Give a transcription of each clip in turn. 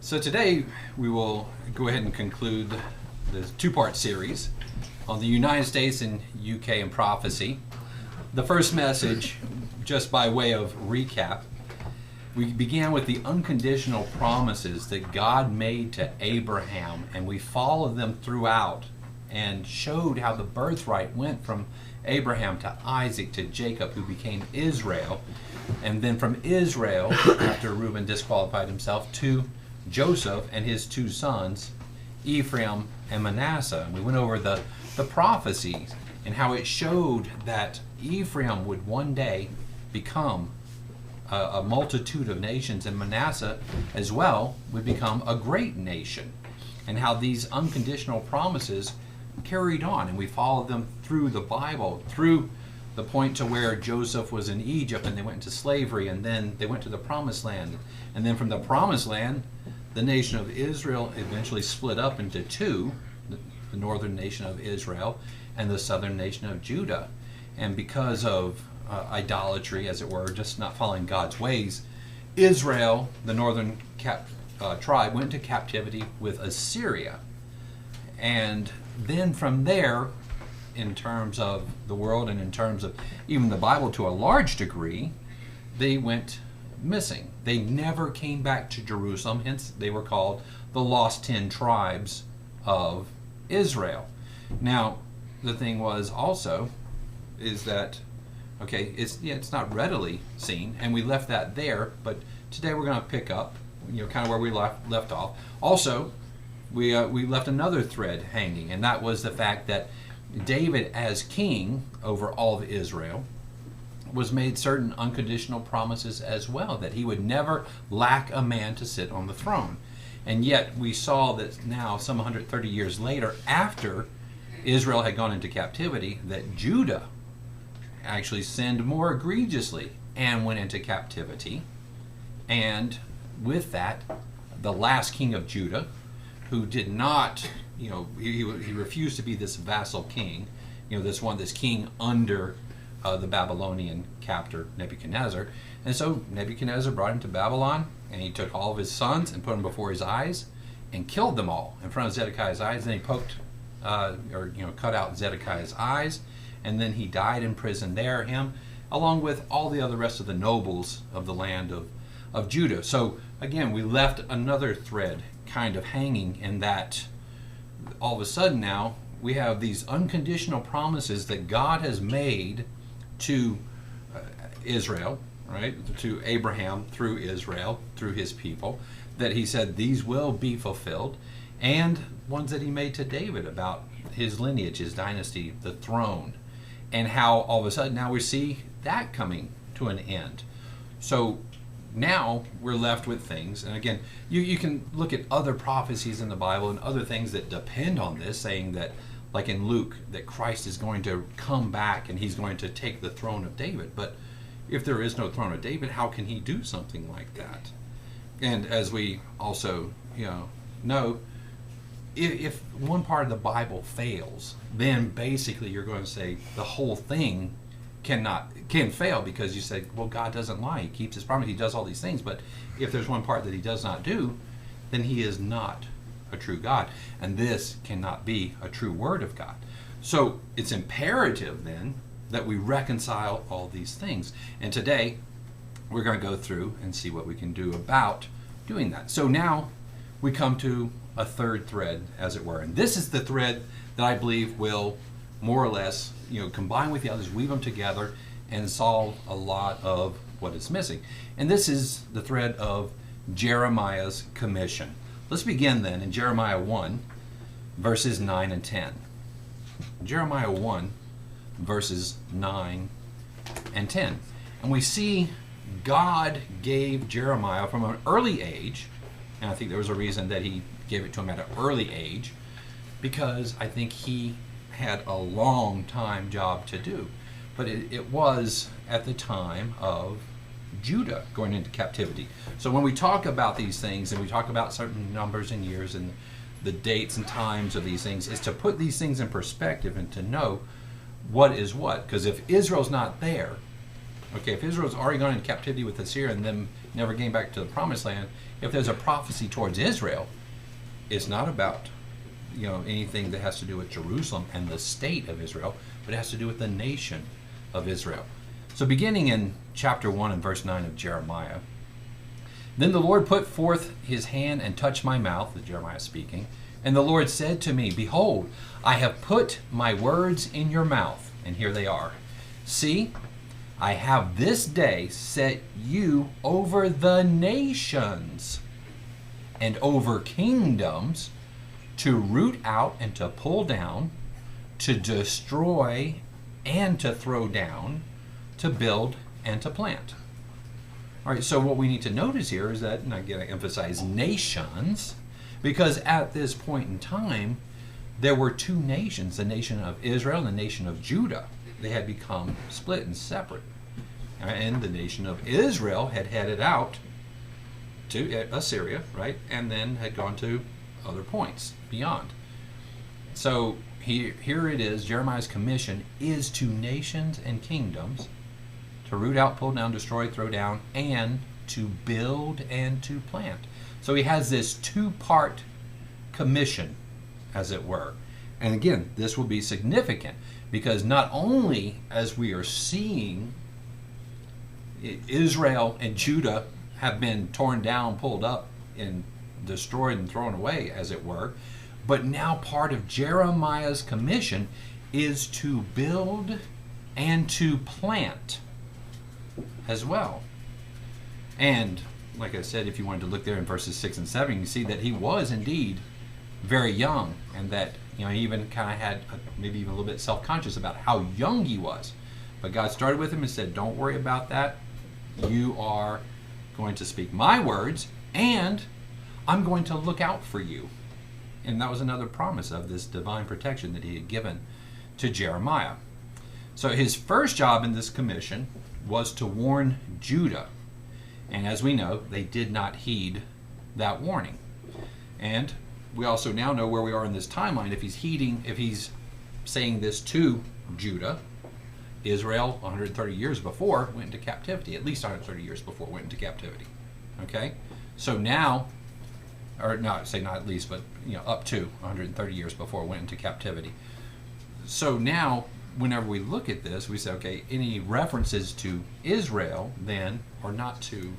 So today we will go ahead and conclude the two-part series on the United States and UK and prophecy. The first message, just by way of recap, we began with the unconditional promises that God made to Abraham, and we followed them throughout and showed how the birthright went from Abraham to Isaac to Jacob, who became Israel, and then from Israel, after Reuben disqualified himself, to Joseph and his two sons, Ephraim and Manasseh. And we went over the prophecies and how it showed that Ephraim would one day become a multitude of nations, and Manasseh as well would become a great nation, and how these unconditional promises carried on. And we followed them through the Bible, through the point to where Joseph was in Egypt and they went into slavery, and then they went to the Promised Land. And then from the Promised Land, the nation of Israel eventually split up into two, the northern nation of Israel and the southern nation of Judah. And because of idolatry, as it were, just not following God's ways, Israel, the northern tribe, went into captivity with Assyria. And then from there, in terms of the world and in terms of even the Bible to a large degree, they went missing. They never came back to Jerusalem, hence they were called the lost 10 tribes of Israel. Now, the thing was also is that, okay, it's not readily seen, and we left that there, but today we're going to pick up, kind of where we left off. Also, we left another thread hanging, and that was the fact that David, as king over all of Israel, was made certain unconditional promises as well, that he would never lack a man to sit on the throne. And yet we saw that now, some 130 years later, after Israel had gone into captivity, that Judah actually sinned more egregiously and went into captivity. And with that, the last king of Judah, who did not, he refused to be this vassal king, this king under the Babylonian captor Nebuchadnezzar. And so Nebuchadnezzar brought him to Babylon, and he took all of his sons and put them before his eyes and killed them all in front of Zedekiah's eyes. Then he cut out Zedekiah's eyes, and then he died in prison there, him, along with all the other rest of the nobles of the land of Judah. So again, we left another thread kind of hanging in that all of a sudden now we have these unconditional promises that God has made to Israel, right? To Abraham through Israel, through his people, that he said these will be fulfilled, and ones that he made to David about his lineage, his dynasty, the throne, and how all of a sudden now we see that coming to an end. So now we're left with things, and again, you can look at other prophecies in the Bible and other things that depend on this, saying that, like in Luke, that Christ is going to come back and he's going to take the throne of David. But if there is no throne of David, how can he do something like that? And as we also know, if one part of the Bible fails, then basically you're going to say the whole thing can fail, because you say, well, God doesn't lie, he keeps his promise, he does all these things. But if there's one part that he does not do, then he is not a true God, and this cannot be a true word of God. So it's imperative then that we reconcile all these things, and today we're going to go through and see what we can do about doing that. So now we come to a third thread, as it were, and this is the thread that I believe will more or less combine with the others, weave them together, and solve a lot of what is missing. And this is the thread of Jeremiah's commission. Let's begin then in Jeremiah 1, verses 9 and 10. Jeremiah 1, verses 9 and 10. And we see God gave Jeremiah from an early age, and I think there was a reason that he gave it to him at an early age, because I think he had a long time job to do. But it was at the time of Judah going into captivity. So when we talk about these things and we talk about certain numbers and years and the dates and times of these things, is to put these things in perspective and to know what is what. Because if Israel's not there, okay, if Israel's already gone into captivity with Assyria and then never getting back to the promised land, if there's a prophecy towards Israel, it's not about anything that has to do with Jerusalem and the state of Israel, but it has to do with the nation of Israel. So beginning in chapter 1 and verse 9 of Jeremiah, then the Lord put forth his hand and touched my mouth, as Jeremiah speaking, and the Lord said to me, behold, I have put my words in your mouth, and here they are. See, I have this day set you over the nations and over kingdoms, to root out and to pull down, to destroy and to throw down, to build and to plant. All right, so what we need to notice here is that, and I'm going to emphasize nations, because at this point in time, there were two nations, the nation of Israel and the nation of Judah. They had become split and separate. And the nation of Israel had headed out to Assyria, right? And then had gone to other points beyond. So here it is, Jeremiah's commission is to nations and kingdoms to root out, pull down, destroy, throw down, and to build and to plant. So he has this two-part commission, as it were. And again, this will be significant because not only as we are seeing Israel and Judah have been torn down, pulled up, and destroyed and thrown away, as it were, but now part of Jeremiah's commission is to build and to plant as well. And like I said, if you wanted to look there in verses 6 and 7, you can see that he was indeed very young, and that he even kind of had maybe even a little bit self-conscious about how young he was. But God started with him and said, don't worry about that. You are going to speak my words, and I'm going to look out for you. And that was another promise of this divine protection that he had given to Jeremiah. So his first job in this commission was to warn Judah. And as we know, they did not heed that warning. And we also now know where we are in this timeline. If he's saying this to Judah, Israel 130 years before went into captivity. At least 130 years before went into captivity. Okay? So now, or not say not at least, but up to 130 years before went into captivity. So now, whenever we look at this, we say, okay, any references to Israel then are not to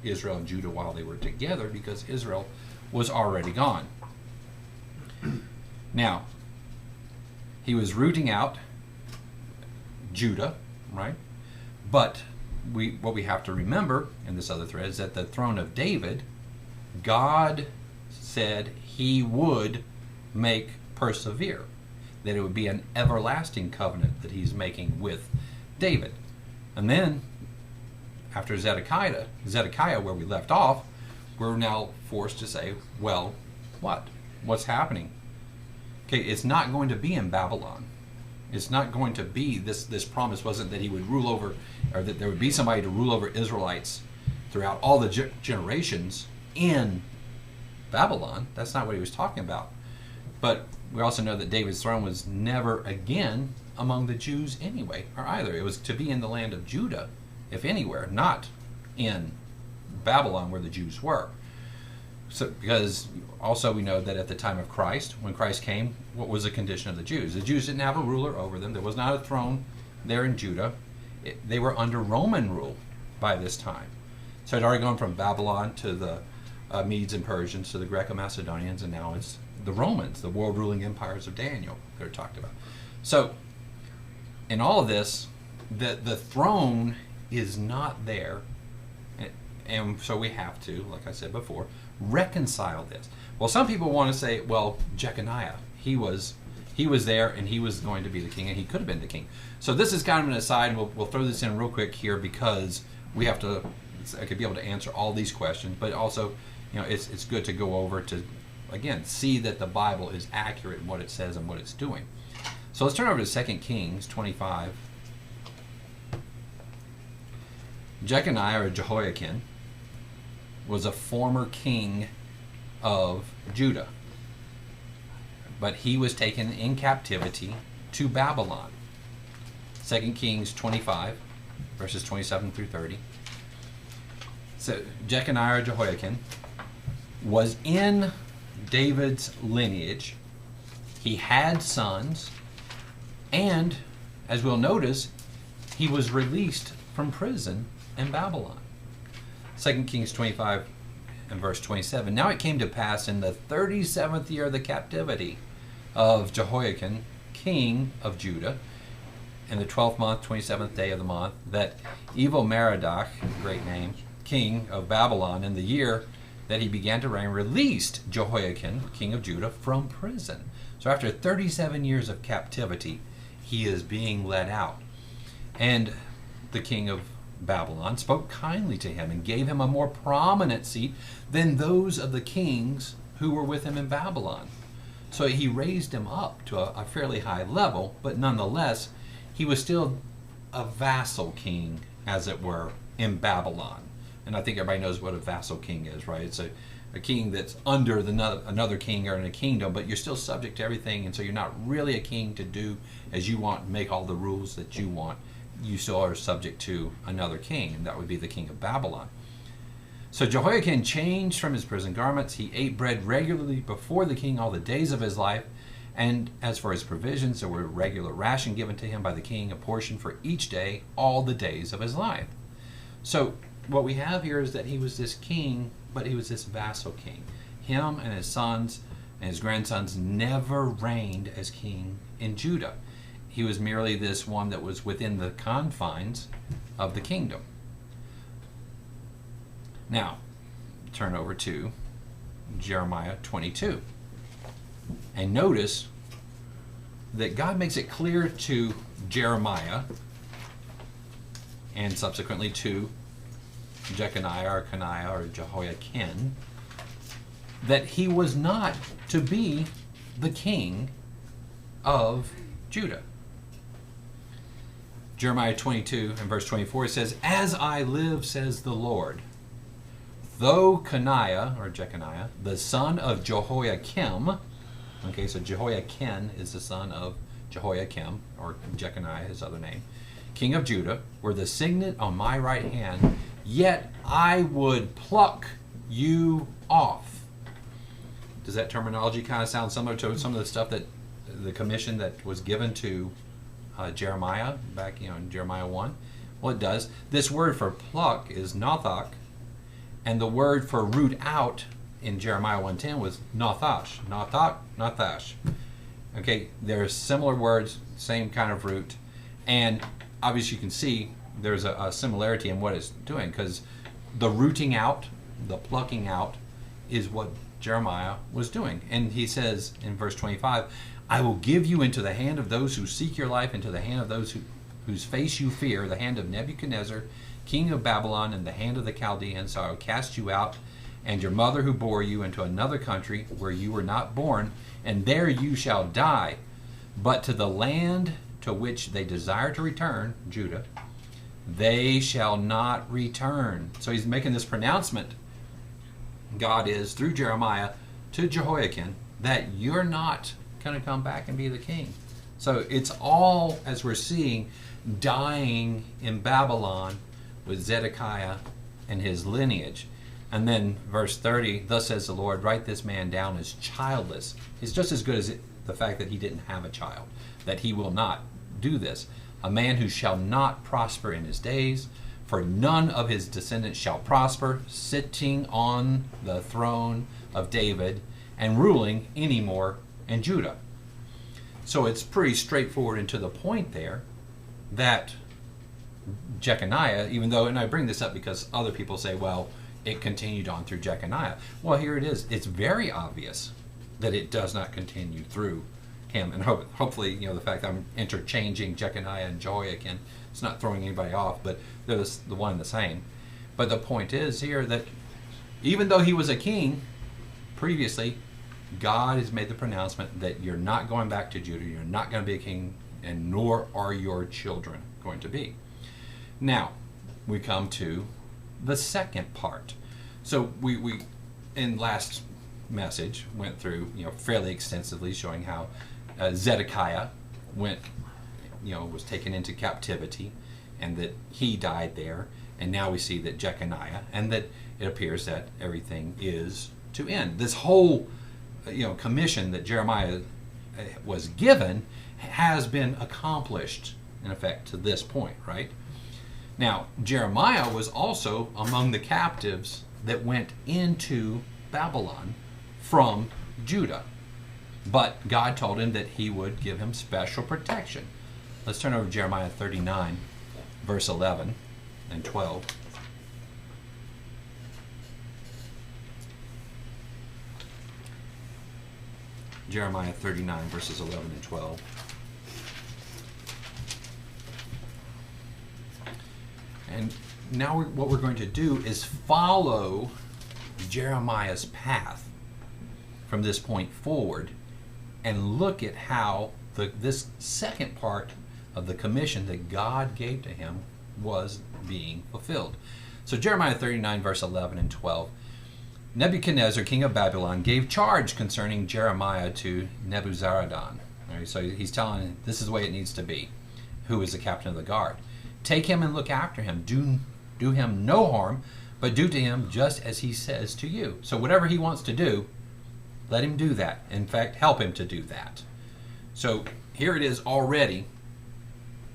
Israel and Judah while they were together, because Israel was already gone. Now, he was rooting out Judah, right? But what we have to remember in this other thread is that the throne of David, God said he would make persevere, that it would be an everlasting covenant that he's making with David. And then, after Zedekiah, where we left off, we're now forced to say, well, what's happening? Okay, it's not going to be in Babylon. It's not going to be, this promise wasn't that he would rule over, or that there would be somebody to rule over Israelites throughout all the generations in Babylon. That's not what he was talking about. But we also know that David's throne was never again among the Jews anyway, or either. It was to be in the land of Judah, if anywhere, not in Babylon where the Jews were. So, because also we know that at the time of Christ, when Christ came, what was the condition of the Jews? The Jews didn't have a ruler over them. There was not a throne there in Judah. They were under Roman rule by this time. So it had already gone from Babylon to the Medes and Persians to the Greco-Macedonians, and now it's the Romans, the world-ruling empires of Daniel that are talked about. So in all of this, the throne is not there, and so we have to, like I said before, reconcile this. Well, some people want to say, well, Jeconiah, he was there and he was going to be the king, and he could have been the king. So this is kind of an aside, and we'll throw this in real quick here because we have to, I could be able to answer all these questions, but also, it's good to go over to, again, see that the Bible is accurate in what it says and what it's doing. So let's turn over to 2 Kings 25. Jeconiah, or Jehoiakim, was a former king of Judah, but he was taken in captivity to Babylon. 2 Kings 25, verses 27 through 30. So Jeconiah or Jehoiakim was in David's lineage. He had sons, and as we'll notice, he was released from prison in Babylon. 2 Kings 25 and verse 27. Now it came to pass in the 37th year of the captivity of Jehoiakim, king of Judah, in the 12th month, 27th day of the month, that Evil-Merodach, great name, king of Babylon, in the year that he began to reign, released Jehoiakim, king of Judah, from prison. So after 37 years of captivity, he is being let out. And the king of Babylon spoke kindly to him and gave him a more prominent seat than those of the kings who were with him in Babylon. So he raised him up to a fairly high level, but nonetheless, he was still a vassal king, as it were, in Babylon. And I think everybody knows what a vassal king is, right? It's a king that's under another king or in a kingdom, but you're still subject to everything, and so you're not really a king to do as you want, make all the rules that you want. You still are subject to another king, and that would be the king of Babylon. So Jehoiakim changed from his prison garments. He ate bread regularly before the king all the days of his life. And as for his provisions, there were regular ration given to him by the king, a portion for each day, all the days of his life. So what we have here is that he was this king, but he was this vassal king. Him and his sons and his grandsons never reigned as king in Judah. He was merely this one that was within the confines of the kingdom. Now, turn over to Jeremiah 22. And notice that God makes it clear to Jeremiah and subsequently to Jeconiah or Coniah or Jehoiakim that he was not to be the king of Judah. Jeremiah 22 and verse 24 says, "As I live, says the Lord, though Coniah, or Jeconiah, the son of Jehoiakim," okay, so Jehoiakim is the son of Jehoiakim, or Jeconiah, his other name, king of Judah, "were the signet on my right hand, yet I would pluck you off." Does that terminology kind of sound similar to some of the stuff that the commission that was given to Jeremiah back in Jeremiah 1? Well, it does. This word for pluck is nathak, and the word for root out in Jeremiah 1:10 was nathash. Nathak, nathash. Okay, they're similar words, same kind of root, and obviously you can see there's a similarity in what it's doing, because the rooting out, the plucking out, is what Jeremiah was doing. And he says in verse 25, "I will give you into the hand of those who seek your life, into the hand of those whose face you fear, the hand of Nebuchadnezzar, king of Babylon, and the hand of the Chaldeans. So I will cast you out, and your mother who bore you, into another country where you were not born, and there you shall die. But to the land to which they desire to return," Judah, "they shall not return." So he's making this pronouncement, God is, through Jeremiah to Jehoiakim, that you're not going to come back and be the king. So it's all, as we're seeing, dying in Babylon with Zedekiah and his lineage. And then verse 30, "Thus says the Lord, write this man down as childless." It's just as good as the fact that he didn't have a child, that he will not do this. "A man who shall not prosper in his days, for none of his descendants shall prosper, sitting on the throne of David and ruling anymore in Judah." So it's pretty straightforward and to the point there that Jeconiah, even though, and I bring this up because other people say, well, it continued on through Jeconiah. Well, here it is. It's very obvious that it does not continue through him. And hopefully, the fact that I'm interchanging Jeconiah and Jehoiakim, it's not throwing anybody off, but they're the one and the same. But the point is here that even though he was a king previously, God has made the pronouncement that you're not going back to Judah, you're not going to be a king, and nor are your children going to be. Now, we come to the second part. So we in last message went through fairly extensively showing how Zedekiah was taken into captivity and that he died there, And now we see that Jeconiah, and that it appears that everything is to end. This whole commission that Jeremiah was given has been accomplished, in effect, to this point, right? Now, Jeremiah was also among the captives that went into Babylon from Judah. But God told him that he would give him special protection. Let's turn over to Jeremiah 39, verse 11 and 12. Jeremiah 39, verses 11 and 12. And now what we're going to do is follow Jeremiah's path from this point forward and look at how this second part of the commission that God gave to him was being fulfilled. So Jeremiah 39, verse 11 and 12. Nebuchadnezzar, king of Babylon, gave charge concerning Jeremiah to Nebuzaradan. All right, so he's telling him this is the way it needs to be, who is the captain of the guard. Take him and look after him. Do him no harm, but do to him just as he says to you. So whatever he wants to do, let him do that. In fact, help him to do that. So here it is already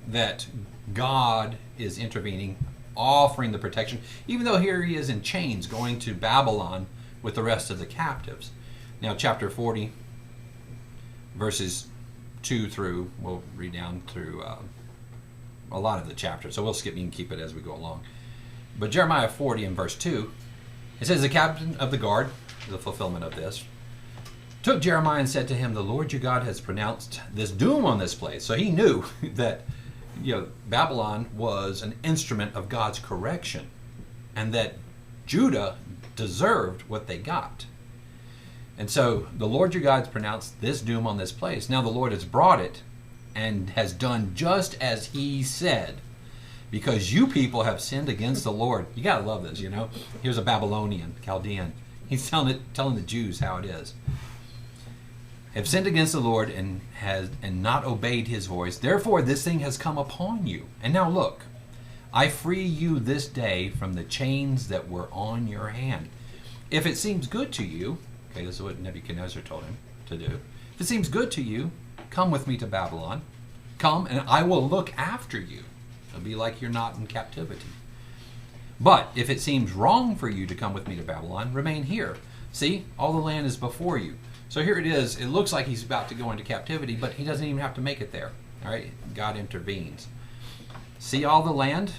that God is intervening, offering the protection, even though here he is in chains going to Babylon with the rest of the captives. Now chapter 40, verses 2 through, we'll read down through a lot of the chapter, so we'll skip, you can keep it as we go along. But Jeremiah 40 and verse 2, it says, the captain of the guard, the fulfillment of this, took Jeremiah and said to him, the Lord your God has pronounced this doom on this place. So he knew that Babylon was an instrument of God's correction, and that Judah deserved what they got. And so the Lord your God has pronounced this doom on this place. Now the Lord has brought it and has done just as he said, because you people have sinned against the Lord. You gotta love this, Here's a Babylonian, Chaldean. He's telling the Jews how it is. Have sinned against the Lord and not obeyed his voice. Therefore this thing has come upon you. And now look, I free you this day from the chains that were on your hand. If it seems good to you, okay, this is what Nebuchadnezzar told him to do. If it seems good to you, come with me to Babylon. Come and I will look after you. It'll be like you're not in captivity. But if it seems wrong for you to come with me to Babylon, remain here. See, all the land is before you. So here it is. It looks like he's about to go into captivity, but he doesn't even have to make it there. All right? God intervenes. See, all the land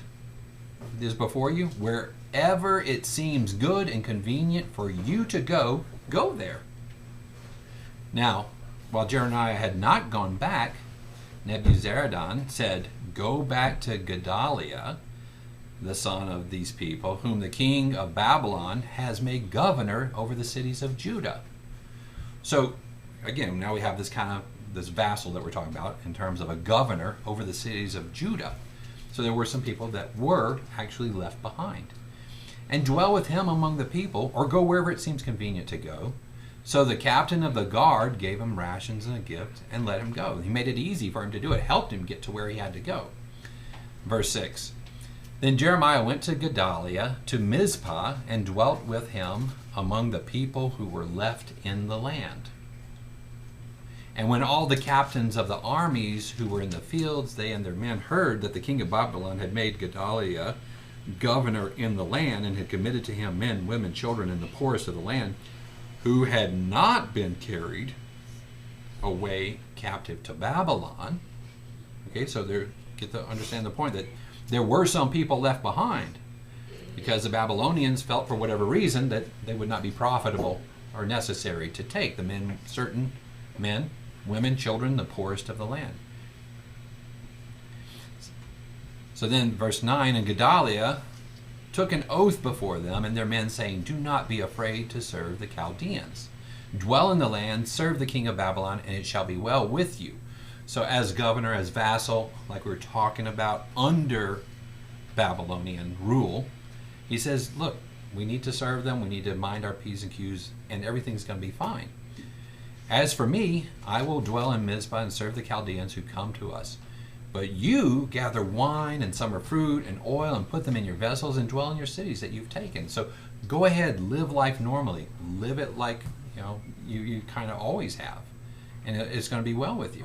is before you. Wherever it seems good and convenient for you to go, go there. Now, while Jeremiah had not gone back, Nebuzaradan said, go back to Gedaliah, the son of these people, whom the king of Babylon has made governor over the cities of Judah. So, again, now we have this vassal that we're talking about in terms of a governor over the cities of Judah. So there were some people that were actually left behind. And dwell with him among the people, or go wherever it seems convenient to go. So the captain of the guard gave him rations and a gift and let him go. He made it easy for him to do it, helped him get to where he had to go. Verse 6. Then Jeremiah went to Gedaliah to Mizpah and dwelt with him among the people who were left in the land. And when all the captains of the armies who were in the fields, they and their men, heard that the king of Babylon had made Gedaliah governor in the land and had committed to him men, women, children, and the poorest of the land, who had not been carried away captive to Babylon. Okay, so they get to understand the point that there were some people left behind because the Babylonians felt for whatever reason that they would not be profitable or necessary to take the men, certain men, women, children, the poorest of the land. So then verse 9, and Gedaliah took an oath before them and their men, saying, do not be afraid to serve the Chaldeans. Dwell in the land, serve the king of Babylon, and it shall be well with you. So as governor, as vassal, like we were talking about, under Babylonian rule, he says, look, we need to serve them, we need to mind our P's and Q's, and everything's going to be fine. As for me, I will dwell in Mizpah and serve the Chaldeans who come to us. But you gather wine and summer fruit and oil and put them in your vessels and dwell in your cities that you've taken. So go ahead, live life normally. Live it like you kind of always have. And it's going to be well with you.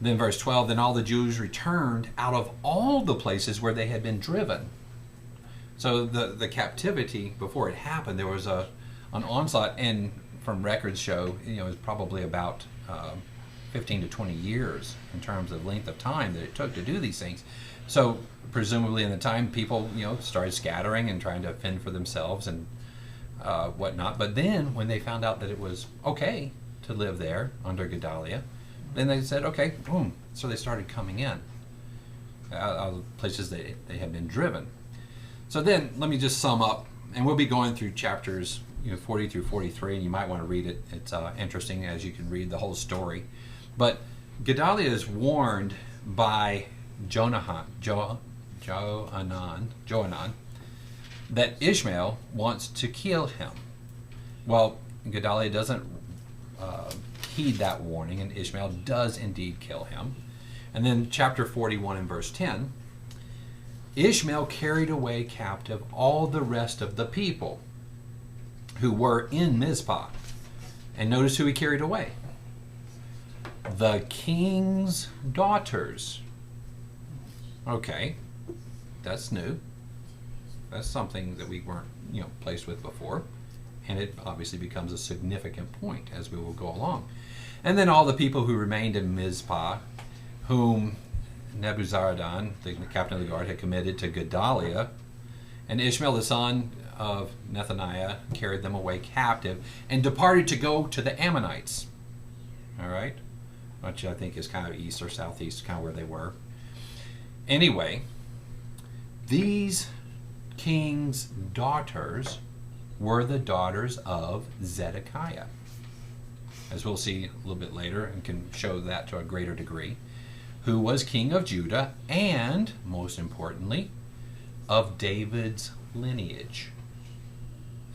Then verse 12, then all the Jews returned out of all the places where they had been driven. So the captivity, before it happened, there was an onslaught, and from records show, it was probably about 15 to 20 years in terms of length of time that it took to do these things. So presumably in the time, people started scattering and trying to fend for themselves and whatnot. But then when they found out that it was okay to live there under Gedaliah, then they said, okay, boom. So they started coming in out of places they had been driven. So then let me just sum up, and we'll be going through chapters 40 through 43, and you might want to read it. It's interesting as you can read the whole story. But Gedaliah is warned by Johanan that Ishmael wants to kill him. Well, Gedaliah doesn't heed that warning, and Ishmael does indeed kill him. And then chapter 41 and verse 10, Ishmael carried away captive all the rest of the people who were in Mizpah. And notice who he carried away. The king's daughters. Okay, that's new. That's something that we weren't, placed with before. And it obviously becomes a significant point as we will go along. And then all the people who remained in Mizpah, whom Nebuzaradan, the captain of the guard, had committed to Gedaliah, and Ishmael the son of Nethaniah carried them away captive and departed to go to the Ammonites. All right? Which I think is kind of east or southeast, kind of where they were. Anyway, these king's daughters were the daughters of Zedekiah, as we'll see a little bit later and can show that to a greater degree, who was king of Judah and, most importantly, of David's lineage.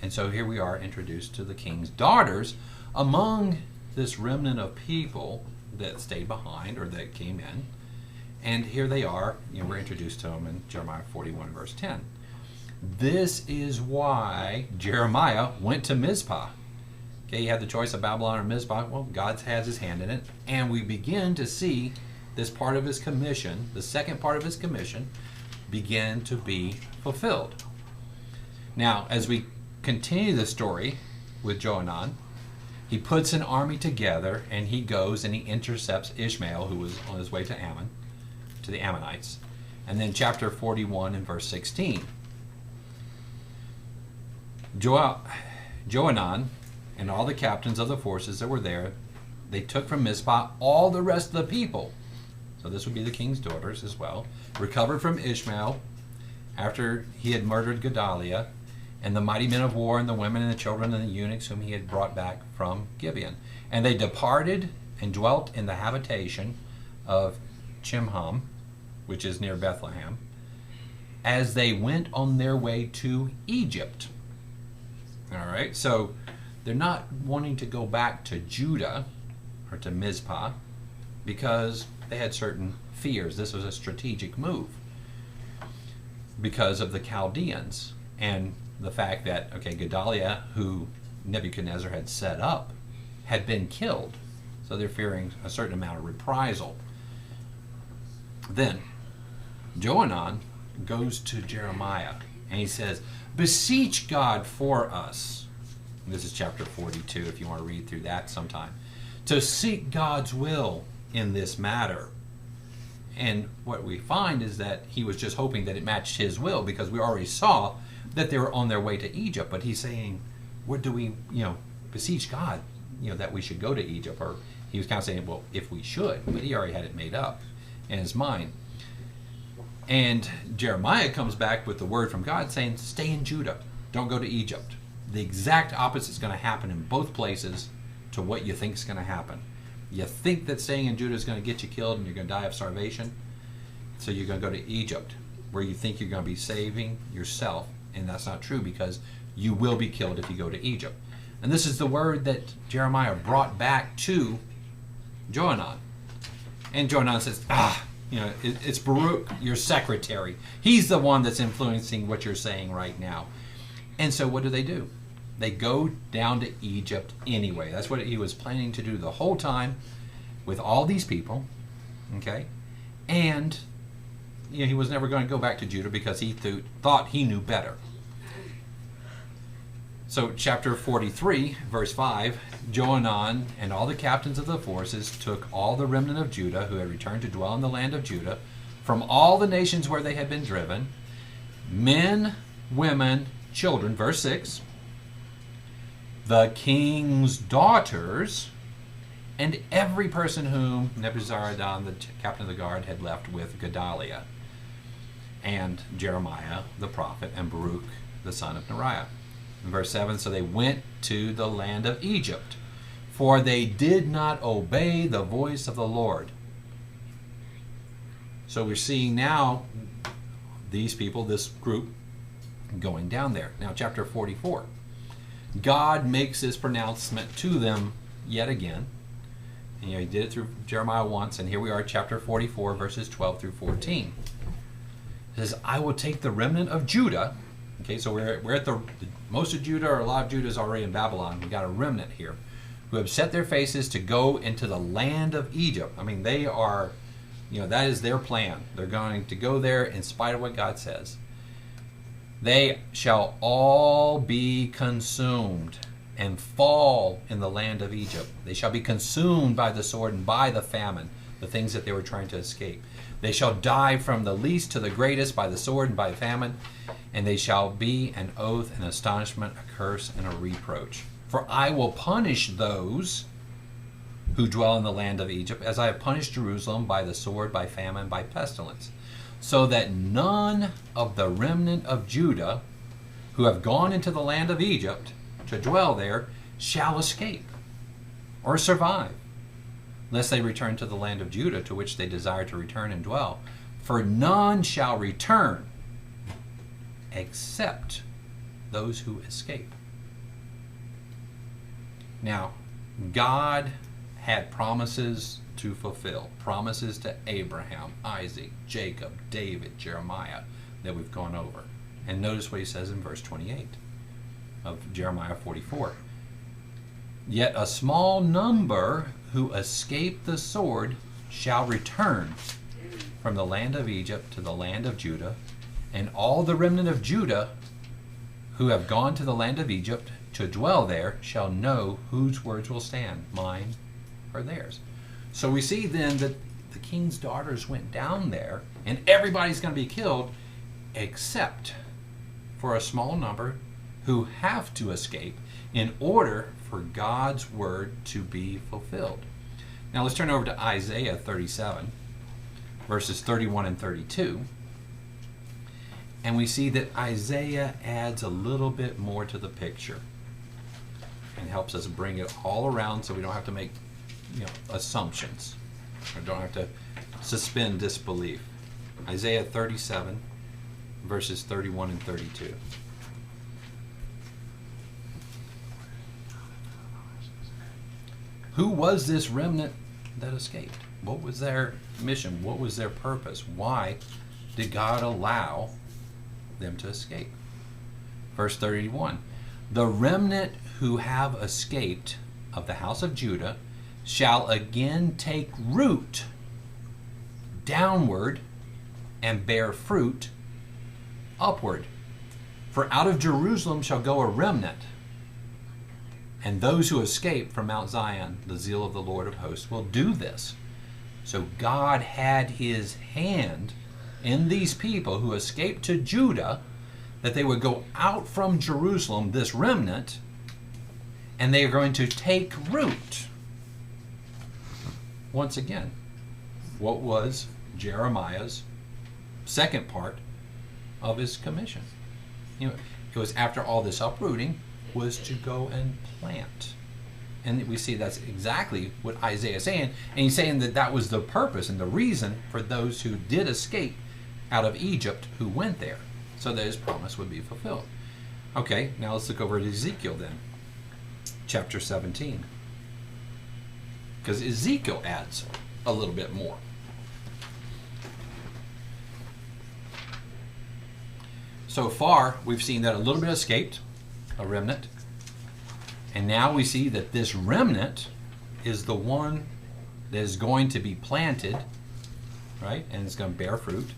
And so here we are introduced to the king's daughters among this remnant of people that stayed behind or that came in. And here they are, we're introduced to them in Jeremiah 41 verse 10. This is why Jeremiah went to Mizpah. Okay, he had the choice of Babylon or Mizpah. Well, God has his hand in it. And we begin to see this part of his commission, the second part of his commission, begin to be fulfilled. Now, as we continue the story with Johanan, he puts an army together and he goes and he intercepts Ishmael, who was on his way to Ammon, to the Ammonites. And then chapter 41 and verse 16. Johanan and all the captains of the forces that were there, they took from Mizpah all the rest of the people. So this would be the king's daughters as well, recovered from Ishmael after he had murdered Gedaliah, and the mighty men of war and the women and the children and the eunuchs whom he had brought back from Gibeon. And they departed and dwelt in the habitation of Chimham, which is near Bethlehem, as they went on their way to Egypt. All right, so they're not wanting to go back to Judah or to Mizpah because they had certain fears. This was a strategic move because of the Chaldeans and the fact that, Gedaliah, who Nebuchadnezzar had set up, had been killed. So they're fearing a certain amount of reprisal. Then Johanan goes to Jeremiah and he says, beseech God for us. And this is chapter 42, if you want to read through that sometime. To seek God's will in this matter. And what we find is that he was just hoping that it matched his will, because we already saw that they were on their way to Egypt. But he's saying, what do we, beseech God, that we should go to Egypt? Or he was kind of saying, well, if we should. But he already had it made up in his mind. And Jeremiah comes back with the word from God saying, stay in Judah. Don't go to Egypt. The exact opposite is going to happen in both places to what you think is going to happen. You think that staying in Judah is going to get you killed and you're going to die of starvation. So you're going to go to Egypt, where you think you're going to be saving yourself. And that's not true, because you will be killed if you go to Egypt. And this is the word that Jeremiah brought back to Johanan. And Johanan says, It's Baruch, your secretary. He's the one that's influencing what you're saying right now. And so what do? They go down to Egypt anyway. That's what he was planning to do the whole time with all these people. Okay? And he was never going to go back to Judah because he thought he knew better. So chapter 43, verse 5, Johanan and all the captains of the forces took all the remnant of Judah who had returned to dwell in the land of Judah from all the nations where they had been driven, men, women, children, verse 6, the king's daughters, and every person whom Nebuzaradan, the captain of the guard, had left with Gedaliah, and Jeremiah the prophet, and Baruch the son of Neriah. In verse 7, so they went to the land of Egypt, for they did not obey the voice of the Lord. So we're seeing now these people, this group, going down there. Now chapter 44. God makes this pronouncement to them yet again. And, he did it through Jeremiah once, and here we are, chapter 44, verses 12 through 14. It says, I will take the remnant of Judah. Okay, so we're at most of Judah, or a lot of Judah is already in Babylon. We got a remnant here who have set their faces to go into the land of Egypt. I mean, they are, that is their plan. They're going to go there in spite of what God says. They shall all be consumed and fall in the land of Egypt. They shall be consumed by the sword and by the famine, the things that they were trying to escape. They shall die from the least to the greatest by the sword and by famine, and they shall be an oath, an astonishment, a curse, and a reproach. For I will punish those who dwell in the land of Egypt, as I have punished Jerusalem by the sword, by famine, by pestilence, so that none of the remnant of Judah who have gone into the land of Egypt to dwell there shall escape or survive, lest they return to the land of Judah to which they desire to return and dwell. For none shall return except those who escape. Now, God had promises to fulfill, promises to Abraham, Isaac, Jacob, David, Jeremiah, that we've gone over. And notice what he says in verse 28 of Jeremiah 44. Yet a small number who escape the sword shall return from the land of Egypt to the land of Judah, and all the remnant of Judah who have gone to the land of Egypt to dwell there shall know whose words will stand, mine or theirs. So we see then that the king's daughters went down there, and everybody's going to be killed except for a small number who have to escape in order for God's word to be fulfilled. Now let's turn over to Isaiah 37, verses 31 and 32. And we see that Isaiah adds a little bit more to the picture and helps us bring it all around so we don't have to make assumptions, or don't have to suspend disbelief. Isaiah 37, verses 31 and 32. Who was this remnant that escaped? What was their mission? What was their purpose? Why did God allow them to escape? Verse 31. The remnant who have escaped of the house of Judah shall again take root downward and bear fruit upward. For out of Jerusalem shall go a remnant, and those who escape from Mount Zion, the zeal of the Lord of hosts, will do this. So God had his hand in these people who escaped to Judah, that they would go out from Jerusalem, this remnant, and they are going to take root. Once again, what was Jeremiah's second part of his commission? It was after all this uprooting, was to go and plant. And we see that's exactly what Isaiah is saying. And he's saying that that was the purpose and the reason for those who did escape out of Egypt who went there, so that his promise would be fulfilled. Okay, now let's look over at Ezekiel then. Chapter 17. Because Ezekiel adds a little bit more. so far, we've seen that a little bit escaped, a remnant. And now we see that this remnant is the one that is going to be planted, right? And it's going to bear fruit.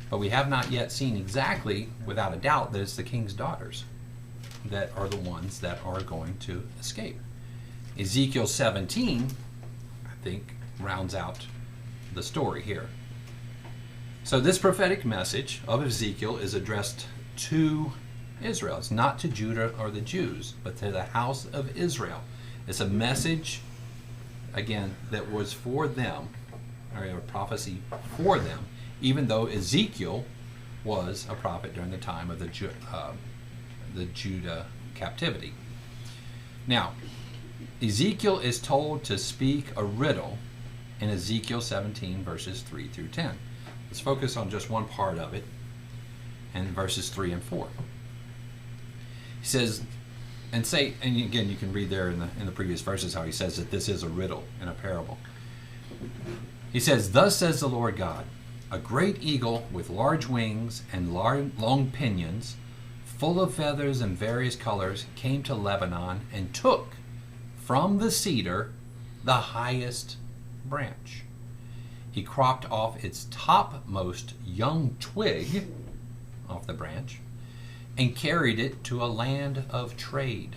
But we have not yet seen exactly, without a doubt, that it's the king's daughters that are the ones that are going to escape. Ezekiel 17, I think, rounds out the story here. So this prophetic message of Ezekiel is addressed to Israel. It's not to Judah or the Jews, but to the house of Israel. It's a message, again, that was for them, or a prophecy for them, even though Ezekiel was a prophet during the time of the Judah captivity. Now, Ezekiel is told to speak a riddle in Ezekiel 17, verses 3 through 10. Let's focus on just one part of it, and verses 3 and 4. He says, and again, you can read there in the previous verses how he says that this is a riddle and a parable. He says, "Thus says the Lord God, a great eagle with large wings and long pinions, full of feathers and various colors, came to Lebanon and took from the cedar the highest branch. He cropped off its topmost young twig off the branch and carried it to a land of trade.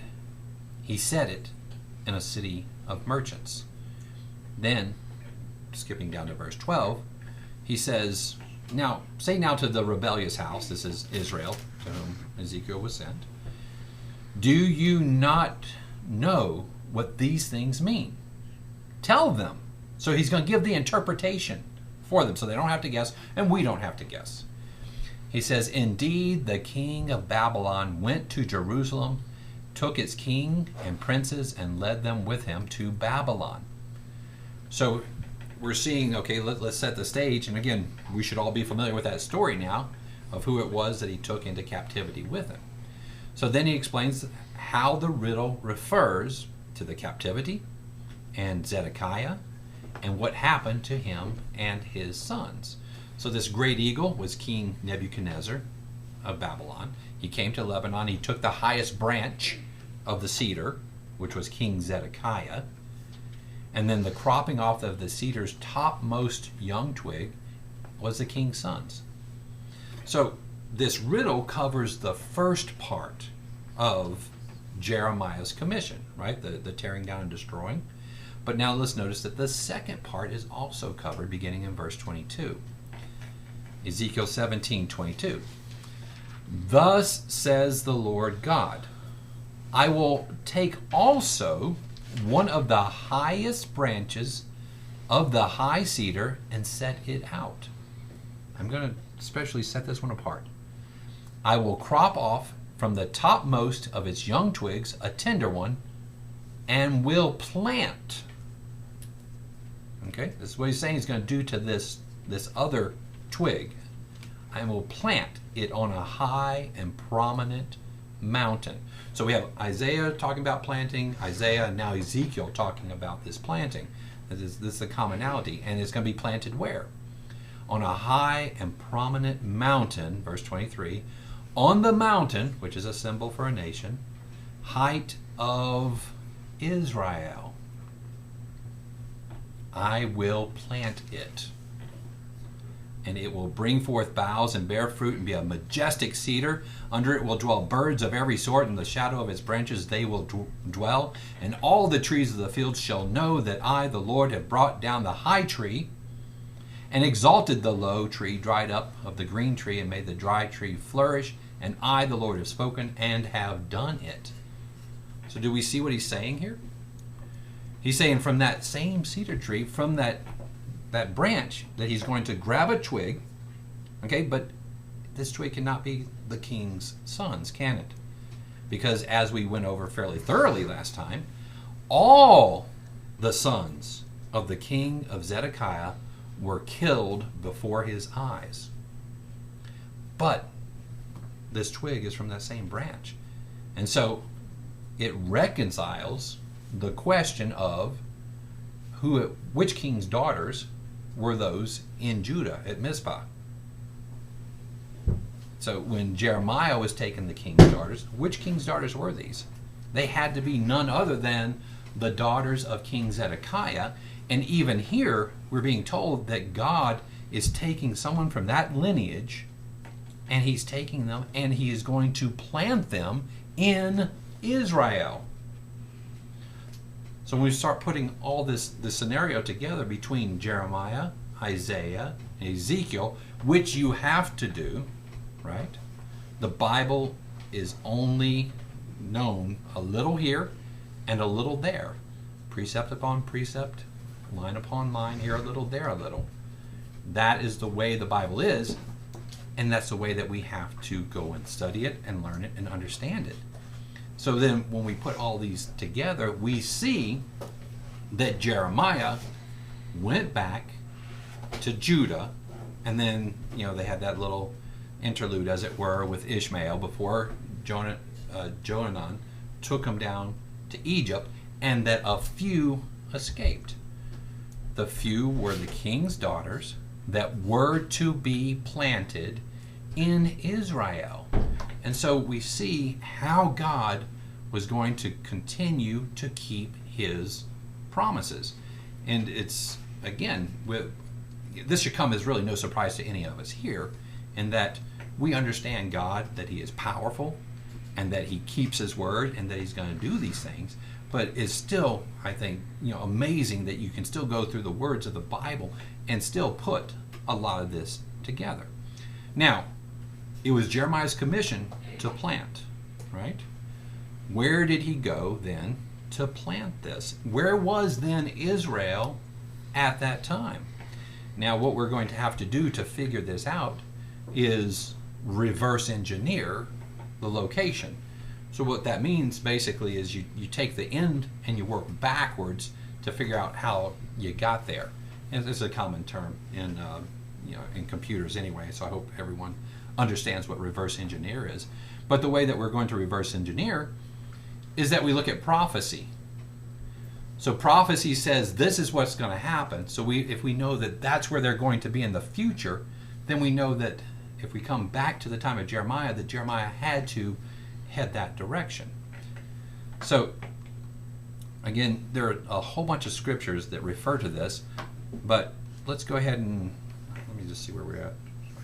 He set it in a city of merchants." Then, skipping down to verse 12, he says, "Now, say now to the rebellious house," this is Israel, to whom Ezekiel was sent, "do you not know what these things mean? Tell them." So he's going to give the interpretation for them so they don't have to guess, and we don't have to guess. He says, "Indeed, the king of Babylon went to Jerusalem, took its king and princes, and led them with him to Babylon." So we're seeing, okay, let's set the stage. And again, we should all be familiar with that story now of who it was that he took into captivity with him. So then he explains how the riddle refers to the captivity and Zedekiah and what happened to him and his sons. So this great eagle was King Nebuchadnezzar of Babylon. He came to Lebanon. He took the highest branch of the cedar, which was King Zedekiah. And then the cropping off of the cedar's topmost young twig was the king's sons. So this riddle covers the first part of Jeremiah's commission, right? The tearing down and destroying. But now let's notice that the second part is also covered beginning in verse 22. Ezekiel 17:22. "Thus says the Lord God, I will take also one of the highest branches of the high cedar and set it out." I'm going to especially set this one apart. "I will crop off from the topmost of its young twigs a tender one and will plant." Okay, this is what he's saying he's going to do to this other twig. "I will plant it on a high and prominent mountain." So we have Isaiah talking about planting, Isaiah and now Ezekiel talking about this planting. This is the commonality. And it's going to be planted where? On a high and prominent mountain, verse 23, "on the mountain," which is a symbol for a nation, "height of Israel. I will plant it, and it will bring forth boughs and bear fruit and be a majestic cedar. Under it will dwell birds of every sort. In the shadow of its branches they will dwell. And all the trees of the field shall know that I, the Lord, have brought down the high tree and exalted the low tree, dried up of the green tree, and made the dry tree flourish. And I, the Lord, have spoken and have done it." So do we see what he's saying here? He's saying from that same cedar tree, from that branch, that he's going to grab a twig, okay, but this twig cannot be the king's sons, can it? Because as we went over fairly thoroughly last time, all the sons of the king of Zedekiah were killed before his eyes. But this twig is from that same branch. And so it reconciles the question of which king's daughters were those in Judah at Mizpah. So when Jeremiah was taking the king's daughters, which king's daughters were these? They had to be none other than the daughters of King Zedekiah. And even here, we're being told that God is taking someone from that lineage, and he's taking them and he is going to plant them in Israel. So when we start putting all this scenario together between Jeremiah, Isaiah, and Ezekiel, which you have to do, right? The Bible is only known a little here and a little there. Precept upon precept, line upon line, here a little, there a little. That is the way the Bible is, and that's the way that we have to go and study it and learn it and understand it. So then when we put all these together, we see that Jeremiah went back to Judah, and then, you know, they had that little interlude, as it were, with Ishmael before Johanan took him down to Egypt, and that a few escaped. The few were the king's daughters that were to be planted in Israel. And so we see how God was going to continue to keep his promises. And it's, again, this should come as really no surprise to any of us here, in that we understand God, that he is powerful, and that he keeps his word, and that he's going to do these things. But it's still, I think, amazing that you can still go through the words of the Bible and still put a lot of this together. Now, it was Jeremiah's commission to plant, right? Where did he go then to plant this? Where was then Israel at that time? Now, what we're going to have to do to figure this out is reverse engineer the location. So what that means basically is you take the end and you work backwards to figure out how you got there. And this is a common term in computers anyway, so I hope everyone understands what reverse engineer is. But the way that we're going to reverse engineer is that we look at prophecy. So prophecy says this is what's going to happen. So if we know that that's where they're going to be in the future, then we know that if we come back to the time of Jeremiah, that Jeremiah had to head that direction. So again, there are a whole bunch of scriptures that refer to this, but let's go ahead and let me just see where we're at.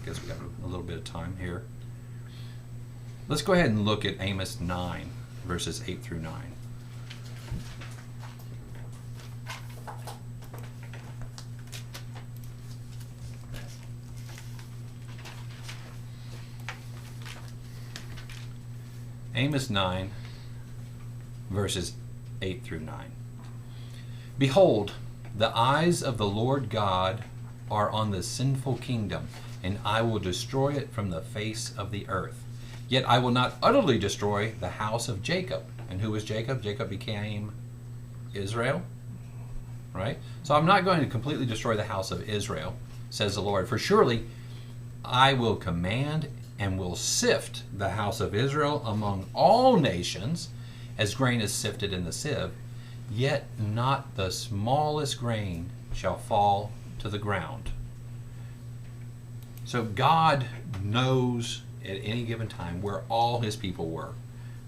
I guess we got a little bit of time here. Let's go ahead and look at Amos 9, verses 8 through 9. Amos 9, verses 8 through 9. Behold, the eyes of the Lord God are on the sinful kingdom, and I will destroy it from the face of the earth. Yet I will not utterly destroy the house of Jacob. And who was Jacob? Jacob became Israel, right? So I'm not going to completely destroy the house of Israel, says the Lord. For surely I will command and will sift the house of Israel among all nations, as grain is sifted in the sieve, yet not the smallest grain shall fall to the ground. So God knows at any given time where all his people were.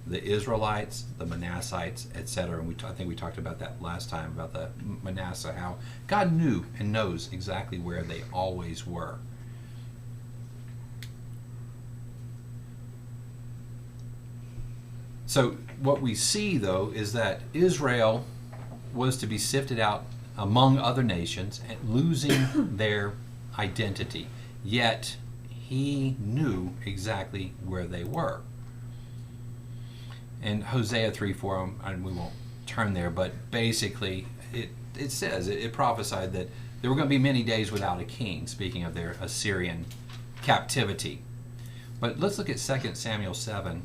The Israelites, the Manassites, etc. And I think we talked about that last time, about the Manasseh, how God knew and knows exactly where they always were. So what we see, though, is that Israel was to be sifted out among other nations and losing their identity. Yet he knew exactly where they were. And Hosea 3:4, and we won't turn there, but basically it says, it prophesied that there were going to be many days without a king, speaking of their Assyrian captivity. But let's look at 2 Samuel 7,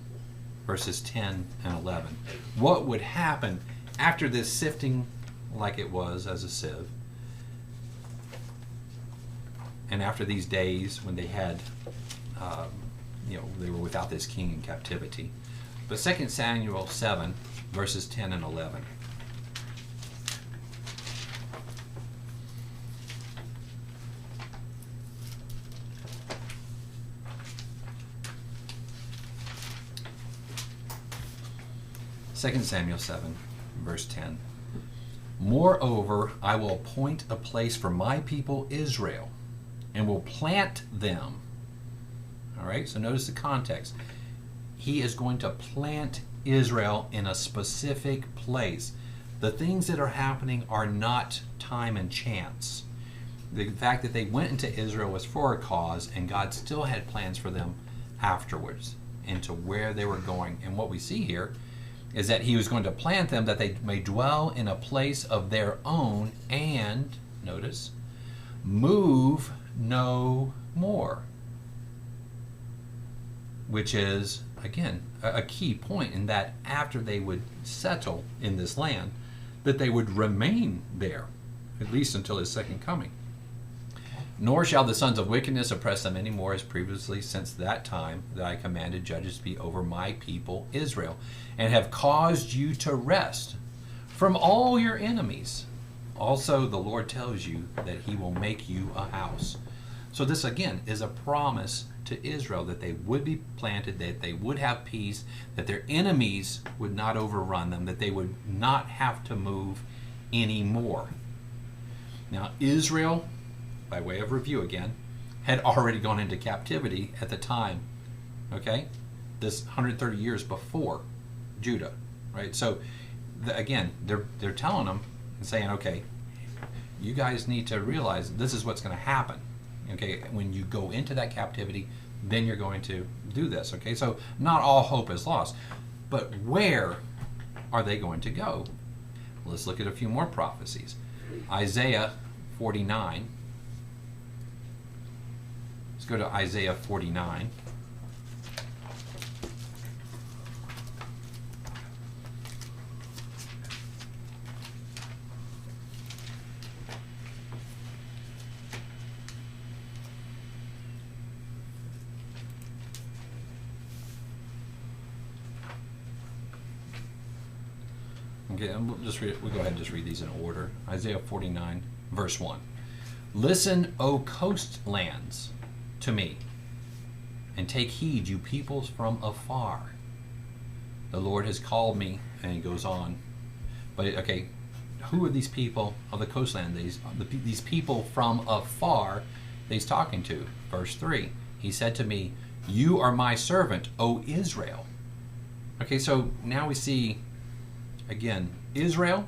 verses 10 and 11. What would happen after this sifting, like it was as a sieve, and after these days when they had, they were without this king in captivity. But 2 Samuel 7, verses 10 and 11. 2 Samuel 7, verse 10. Moreover, I will appoint a place for my people Israel, and will plant them. All right, so notice the context. He is going to plant Israel in a specific place. The things that are happening are not time and chance. The fact that they went into Israel was for a cause, and God still had plans for them afterwards into where they were going. And what we see here is that he was going to plant them that they may dwell in a place of their own and, notice, move no more. Which is, again, a key point in that after they would settle in this land, that they would remain there, at least until his second coming. Nor shall the sons of wickedness oppress them any more as previously, since that time that I commanded judges to be over my people Israel, and have caused you to rest from all your enemies. Also the Lord tells you that he will make you a house. So this again is a promise to Israel that they would be planted, that they would have peace, that their enemies would not overrun them, that they would not have to move anymore. Now Israel, by way of review again, had already gone into captivity at the time, okay? This 130 years before Judah, right? So again, they're telling them and saying, okay, you guys need to realize this is what's going to happen. Okay, when you go into that captivity, then you're going to do this. Okay, so not all hope is lost. But where are they going to go? Let's look at a few more prophecies. Isaiah 49. Let's go to Isaiah 49. Okay, and we'll go ahead and just read these in order. Isaiah 49, verse 1. Listen, O coastlands, to me, and take heed, you peoples from afar. The Lord has called me, and he goes on. But, okay, who are these people of the coastland? These people from afar that he's talking to. Verse 3, he said to me, you are my servant, O Israel. Okay, so now we see, again, Israel,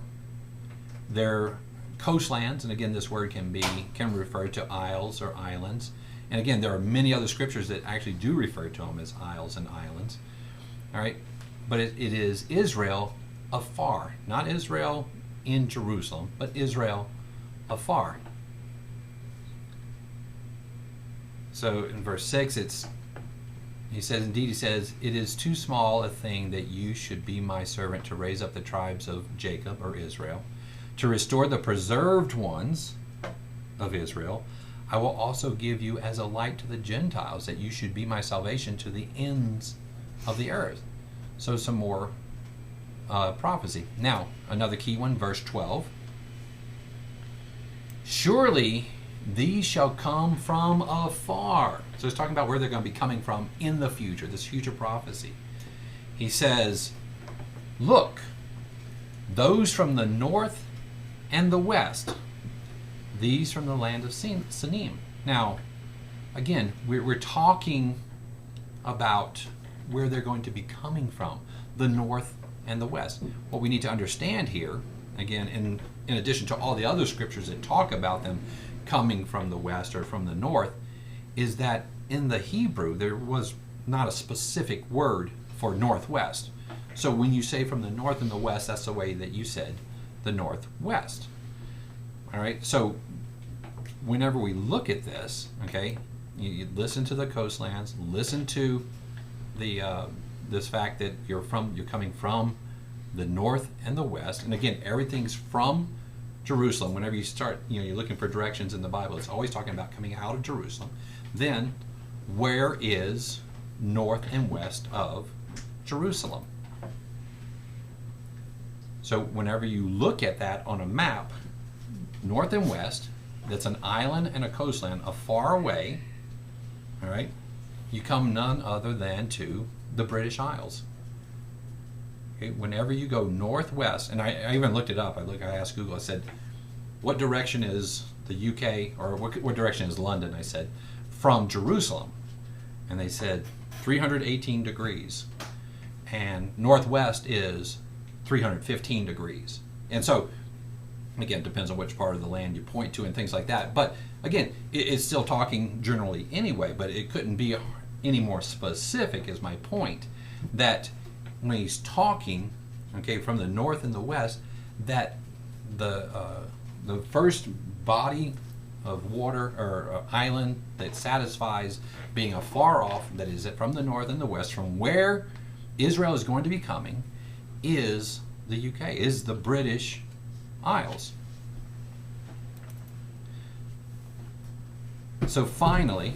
their coastlands, and again this word can refer to isles or islands. And again, there are many other scriptures that actually do refer to them as isles and islands. All right, but it is Israel afar, not Israel in Jerusalem, but Israel afar. So in verse 6, he says, it is too small a thing that you should be my servant to raise up the tribes of Jacob or Israel, to restore the preserved ones of Israel. I will also give you as a light to the Gentiles, that you should be my salvation to the ends of the earth. So some more prophecy. Now, another key one, verse 12. Surely these shall come from afar. So he's talking about where they're going to be coming from in the future, this future prophecy. He says, look, those from the north and the west, these from the land of Sinim. Now, again, we're talking about where they're going to be coming from, the north and the west. What we need to understand here, again, in addition to all the other scriptures that talk about them coming from the west or from the north, is that in the Hebrew there was not a specific word for northwest. So when you say from the north and the west, that's the way that you said the northwest. All right, so whenever we look at this, okay, you listen to the coastlands, listen to the this fact that you're coming from the north and the west, and again, everything's from Jerusalem. Whenever you start, you're looking for directions in the Bible, it's always talking about coming out of Jerusalem. Then, where is north and west of Jerusalem? So whenever you look at that on a map, north and west, that's an island and a coastland, a far away, all right, you come none other than to the British Isles. Okay, whenever you go northwest, and I even looked it up. I asked Google. I said, "What direction is the UK, or what direction is London?" I said, "From Jerusalem," and they said 318 degrees, and northwest is 315 degrees. And so, again, it depends on which part of the land you point to and things like that. But again, it's still talking generally anyway. But it couldn't be any more specific. Is my point that when he's talking, okay, from the north and the west, that the first body of water or island that satisfies being afar off, that is from the north and the west, from where Israel is going to be coming, is the UK, is the British Isles. So finally,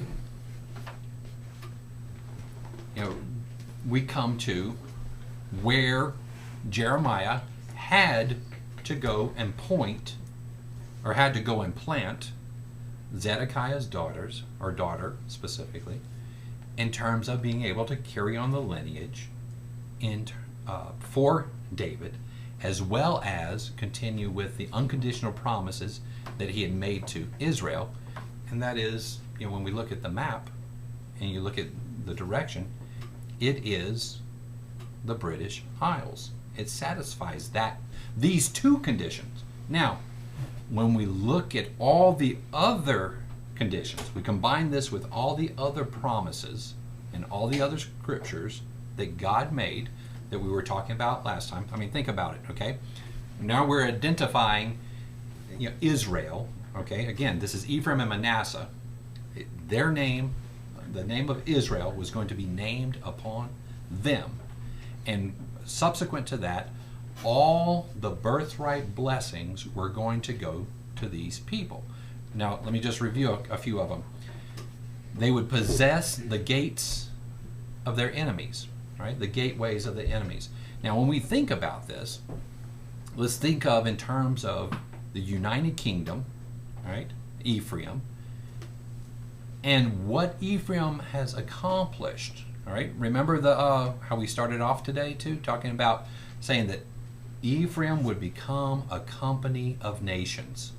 we come to where Jeremiah had to go and point, or had to go and plant Zedekiah's daughter specifically, in terms of being able to carry on the lineage for David, as well as continue with the unconditional promises that he had made to Israel. And that is, when we look at the map and you look at the direction, it is the British Isles. It satisfies these two conditions. Now, when we look at all the other conditions, we combine this with all the other promises and all the other scriptures that God made that we were talking about last time. I mean, think about it, okay? Now we're identifying Israel, okay? Again, this is Ephraim and Manasseh. Their name, the name of Israel, was going to be named upon them. And subsequent to that, all the birthright blessings were going to go to these people. Now, let me just review a few of them. They would possess the gates of their enemies, right? The gateways of the enemies. Now, when we think about this, let's think of in terms of the United Kingdom, right? Ephraim, and what Ephraim has accomplished. All right. Remember how we started off today too, talking about saying that Ephraim would become a company of nations,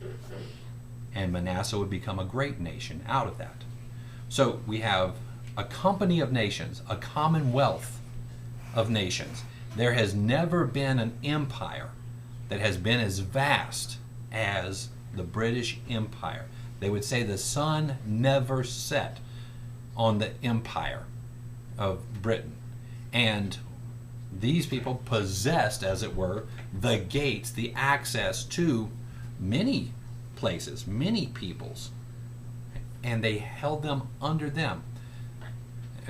and Manasseh would become a great nation out of that. So we have a company of nations, a commonwealth of nations. There has never been an empire that has been as vast as the British Empire. They would say the sun never set on the empire of Britain. And these people possessed, as it were, the gates, the access to many places, many peoples, and they held them under them.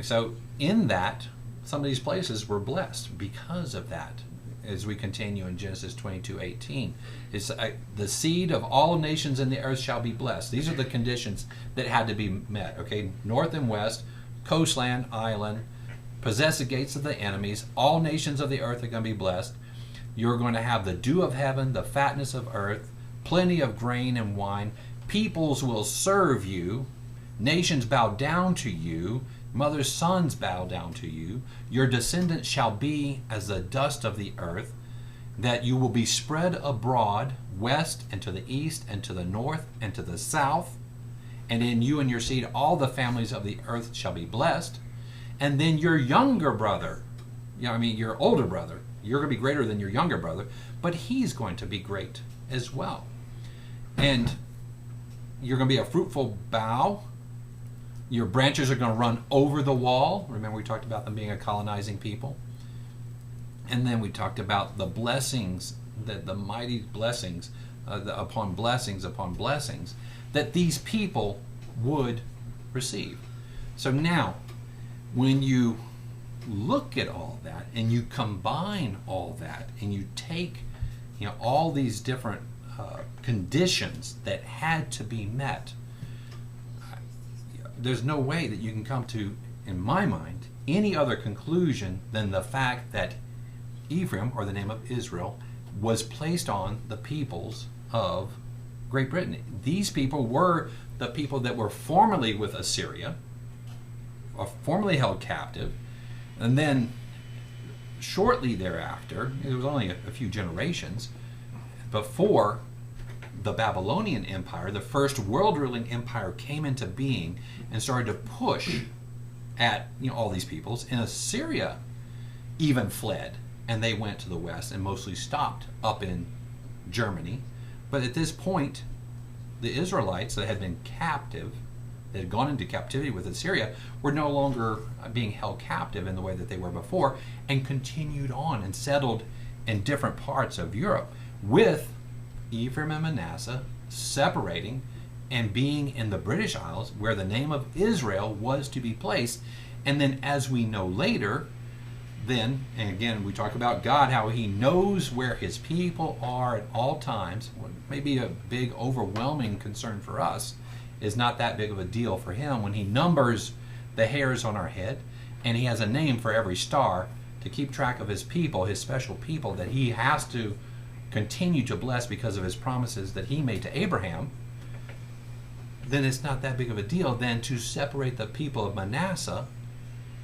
So in that, some of these places were blessed because of that. As we continue in Genesis 22:18, it's the seed of all nations in the earth shall be blessed. These are the conditions that had to be met. Okay, north and west, coastland, island, possess the gates of the enemies. All nations of the earth are going to be blessed. You're going to have the dew of heaven, the fatness of earth, plenty of grain and wine. Peoples will serve you. Nations bow down to you. Mother's sons bow down to you. Your descendants shall be as the dust of the earth, that you will be spread abroad, west and to the east and to the north and to the south. And in you and your seed all the families of the earth shall be blessed. And then your younger brother, your older brother, you're going to be greater than your younger brother, but he's going to be great as well. And you're going to be a fruitful bough. Your branches are going to run over the wall. Remember, we talked about them being a colonizing people. And then we talked about the blessings, the mighty blessings, upon blessings, that these people would receive. So now, when you look at all that and you combine all that and you take all these different conditions that had to be met, there's no way that you can come to, in my mind, any other conclusion than the fact that Ephraim, or the name of Israel, was placed on the peoples of Great Britain. These people were the people that were formerly with Assyria, or formerly held captive, and then shortly thereafter, it was only a few generations before the Babylonian Empire, the first world-ruling empire, came into being and started to push at all these peoples. And Assyria even fled, and they went to the west and mostly stopped up in Germany. But at this point, the Israelites that had been captive, that had gone into captivity with Assyria, were no longer being held captive in the way that they were before, and continued on and settled in different parts of Europe, with Ephraim and Manasseh separating and being in the British Isles, where the name of Israel was to be placed. And then, as we know later, then, and again, we talk about God, how he knows where his people are at all times. What may be a big, overwhelming concern for us is not that big of a deal for him when he numbers the hairs on our head, and he has a name for every star to keep track of his people, his special people that he has to continue to bless because of his promises that he made to Abraham. Then it's not that big of a deal then to separate the people of Manasseh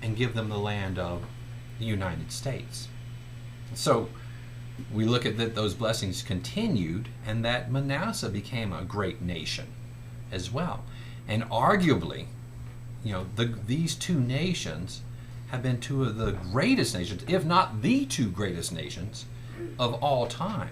and give them the land of the United States. So we look at that those blessings continued, and that Manasseh became a great nation as well. And arguably, these two nations have been two of the greatest nations, if not the two greatest nations of all time.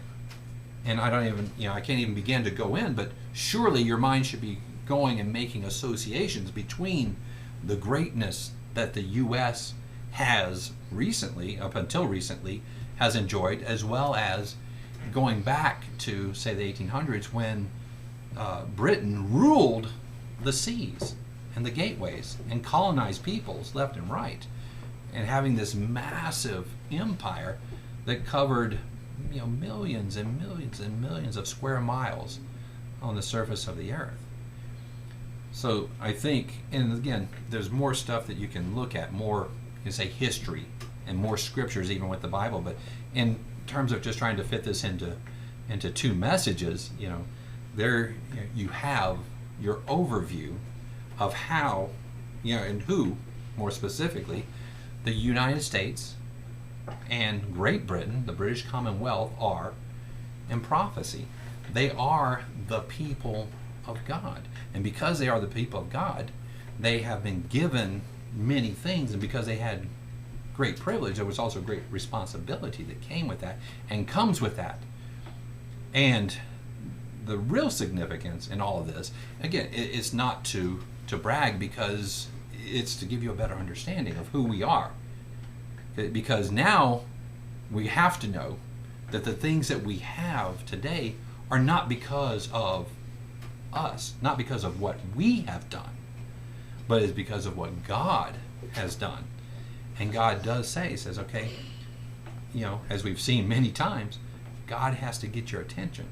And I don't even, I can't even begin to go in, but surely your mind should be going and making associations between the greatness that the U.S. has recently, up until recently, has enjoyed, as well as going back to, say, the 1800s, when Britain ruled the seas and the gateways and colonized peoples left and right, and having this massive empire that covered millions and millions and millions of square miles on the surface of the earth. So I think, and again, there's more stuff that you can look at, more, say, history and more scriptures even with the Bible, but in terms of just trying to fit this into two messages, there you have your overview of how, and who, more specifically, the United States and Great Britain, the British Commonwealth, are in prophecy. They are the people of God. And because they are the people of God, they have been given many things, and because they had great privilege, there was also great responsibility that came with that and comes with that. And the real significance in all of this, again, it's not to brag, because it's to give you a better understanding of who we are. Because now we have to know that the things that we have today are not because of us, not because of what we have done, but is because of what God has done. And God does say, he says, okay, as we've seen many times, God has to get your attention.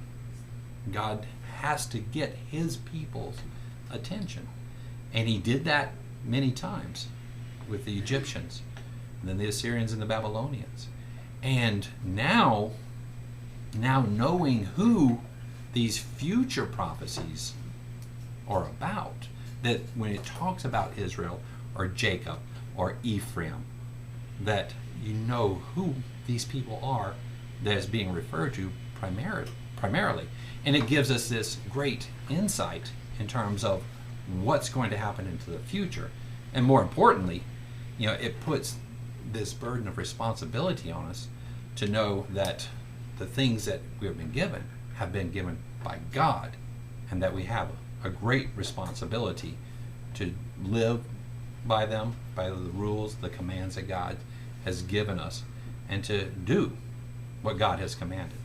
God has to get his people's attention. And he did that many times with the Egyptians, and then the Assyrians and the Babylonians. And now knowing who these future prophecies are about, that when it talks about Israel or Jacob or Ephraim, that you know who these people are that is being referred to primarily. And it gives us this great insight in terms of what's going to happen into the future. And more importantly, it puts this burden of responsibility on us to know that the things that we have been given by God, and that we have a great responsibility to live by them, by the rules, the commands that God has given us, and to do what God has commanded.